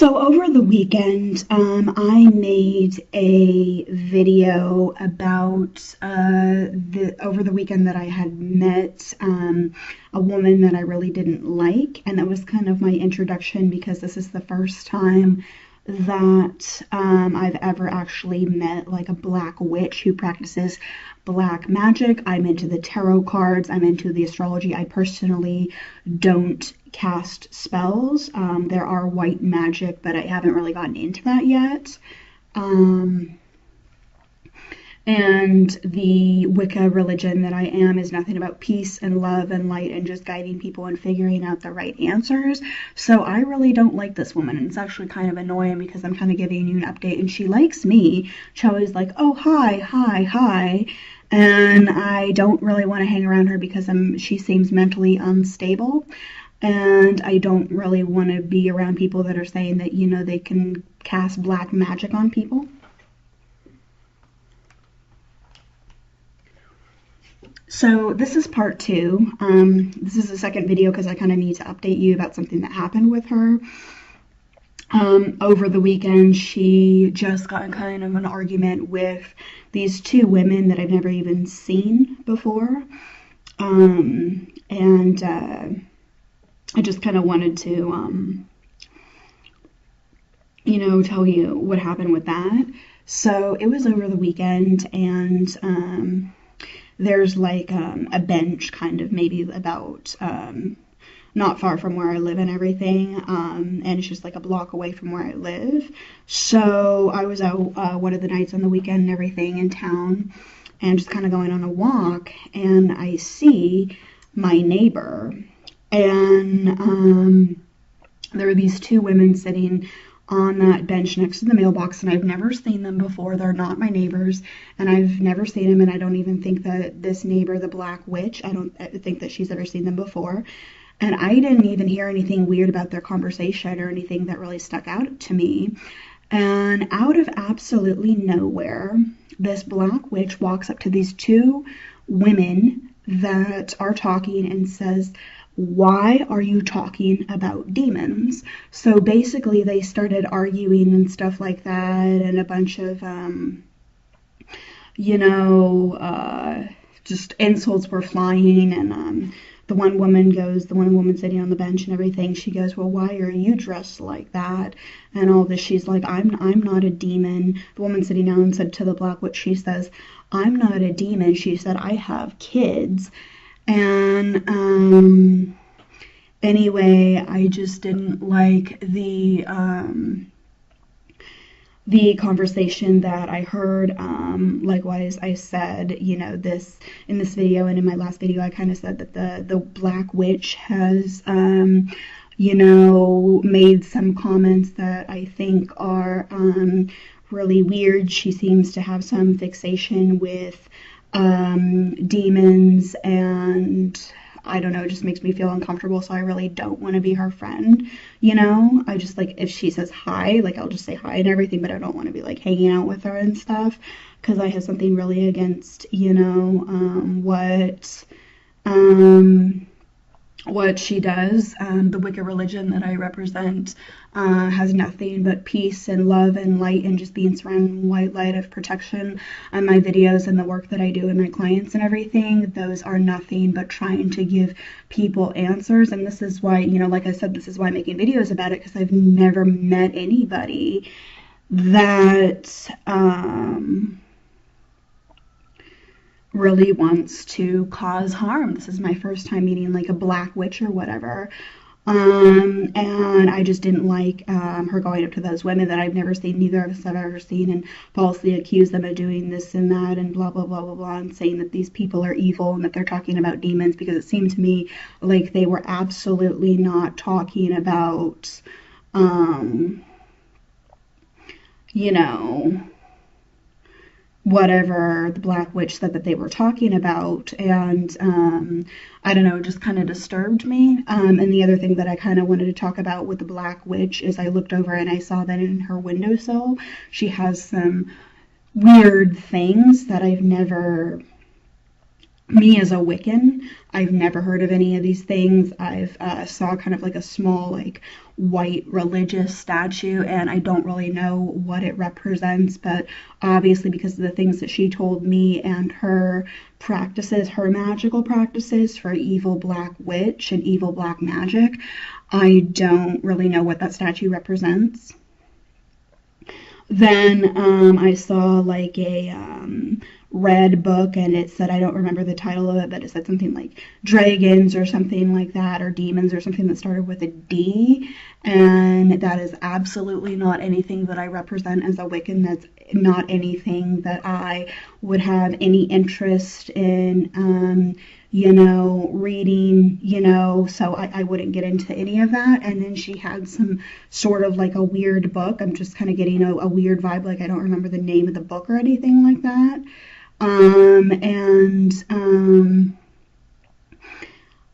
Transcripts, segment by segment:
So over the weekend, I made a video about over the weekend that I had met a woman that I really didn't like, and that was kind of my introduction because this is the first time that I've ever actually met like a black witch who practices black magic. I'm into the tarot cards, I'm into the astrology. I personally don't cast spells. There are white magic, but I haven't really gotten into that yet. And the Wicca religion that I am is nothing about peace and love and light and just guiding people and figuring out the right answers. So I really don't like this woman, and it's actually kind of annoying because I'm kind of giving you an update and she likes me. She always like, oh, hi, hi, hi. And I don't really want to hang around her because she seems mentally unstable. And I don't really want to be around people that are saying that, you know, they can cast black magic on people. So this is part two. This is the second video because I kind of need to update you about something that happened with her. Over the weekend, she just got in kind of an argument with these two women that I've never even seen before. I just kind of wanted to, you know, tell you what happened with that. So it was over the weekend, and there's like a bench kind of maybe about not far from where I live and everything, and it's just like a block away from where I live. So I was out one of the nights on the weekend and everything in town and just kind of going on a walk, and I see my neighbor, and there are these two women sitting on that bench next to the mailbox, and I've never seen them before. They're not my neighbors, and I've never seen them, and I don't even think that this neighbor, the Black Witch, I don't think that she's ever seen them before. And I didn't even hear anything weird about their conversation or anything that really stuck out to me. And out of absolutely nowhere, this Black Witch walks up to these two women that are talking and says, why are you talking about demons? So basically they started arguing and stuff like that, and a bunch of, you know, just insults were flying, and the one woman sitting on the bench and everything, she goes, well, why are you dressed like that? And all this, she's like, I'm not a demon. The woman sitting down said to the Black Witch, she says, I'm not a demon. She said, I have kids. And anyway, I just didn't like the conversation that I heard. Likewise, I said, you know, this in this video and in my last video, I kind of said that the Black Witch has, you know, made some comments that I think are really weird. She seems to have some fixation with demons, and I don't know, it just makes me feel uncomfortable, so I really don't want to be her friend, you know? I just, like, if she says hi, like, I'll just say hi and everything, but I don't want to be, like, hanging out with her and stuff, because I have something really against, you know, what she does. The Wicca religion that I represent has nothing but peace and love and light and just being surrounded in white light of protection. And my videos and the work that I do and my clients and everything, those are nothing but trying to give people answers. And this is why, you know, like I said, this is why I'm making videos about it, because I've never met anybody that really wants to cause harm. This is my first time meeting like a Black Witch or whatever. And I just didn't like her going up to those women that I've never seen, neither of us have ever seen, and falsely accuse them of doing this and that and blah, blah, blah, blah, blah, and saying that these people are evil and that they're talking about demons, because it seemed to me like they were absolutely not talking about, you know, whatever the Black Witch said that they were talking about. And I don't know, it just kind of disturbed me. And the other thing that I kind of wanted to talk about with the Black Witch is I looked over and I saw that in her windowsill she has some weird things that I've never me as a Wiccan, I've never heard of any of these things. I've saw kind of like a small like white religious statue, and I don't really know what it represents, but obviously because of the things that she told me and her practices, her magical practices for evil black witch and evil black magic, I don't really know what that statue represents. Then I saw like a red book, and it said, I don't remember the title of it, but it said something like dragons or something like that, or demons or something that started with a D. And that is absolutely not anything that I represent as a Wiccan. That's not anything that I would have any interest in reading, so I wouldn't get into any of that. And then she had some sort of like a weird book. I'm just kind of getting a weird vibe, like I don't remember the name of the book or anything like that.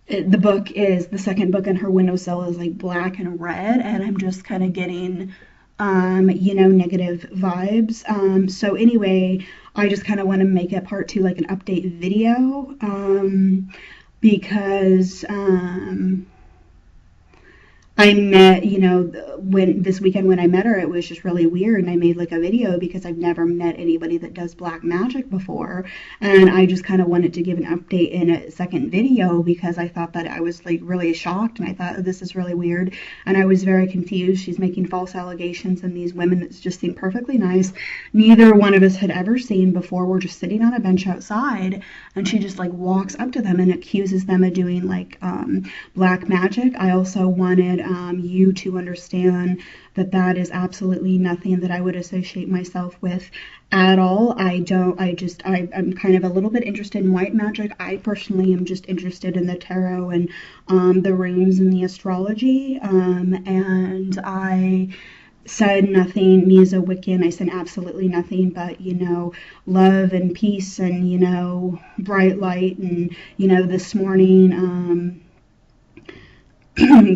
The book is, the second book in her windowsill is like black and red, and I'm just kind of getting, negative vibes. So anyway, I just kind of want to make a part two, like an update video, because I met, when this weekend when I met her, it was just really weird, and I made like a video because I've never met anybody that does black magic before, and I just kind of wanted to give an update in a second video because I thought that I was like really shocked, and I thought, oh, this is really weird, and I was very confused. She's making false allegations, and these women that just seem perfectly nice, neither one of us had ever seen before, were just sitting on a bench outside, and she just like walks up to them and accuses them of doing like black magic. I also wanted you to understand that that is absolutely nothing that I would associate myself with at all. I'm kind of a little bit interested in white magic. I personally am just interested in the tarot and the runes and the astrology, and I said nothing. Me as a Wiccan, I said absolutely nothing but, love and peace and, bright light. And, this morning,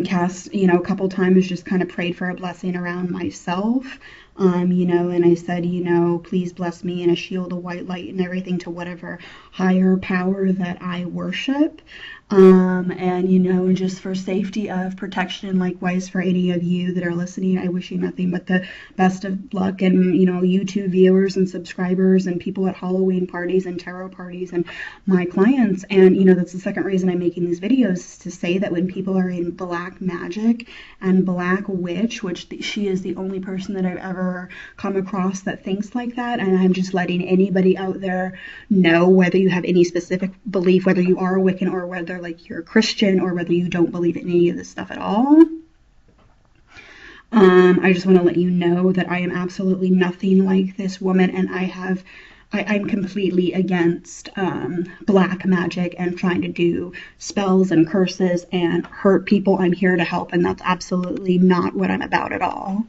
cast, a couple times, just kind of prayed for a blessing around myself, and I said, please bless me in a shield of white light and everything to whatever higher power that I worship, and just for safety of protection, and likewise for any of you that are listening, I wish you nothing but the best of luck, and YouTube viewers and subscribers and people at Halloween parties and tarot parties and my clients. And that's the second reason I'm making these videos, to say that when people are in black magic and black witch, which she is the only person that I've ever come across that thinks like that, and I'm just letting anybody out there know, whether you have any specific belief, whether you are a Wiccan or whether like you're a Christian or whether you don't believe in any of this stuff at all. I just want to let you know that I am absolutely nothing like this woman, and I'm completely against black magic and trying to do spells and curses and hurt people. I'm here to help, and that's absolutely not what I'm about at all.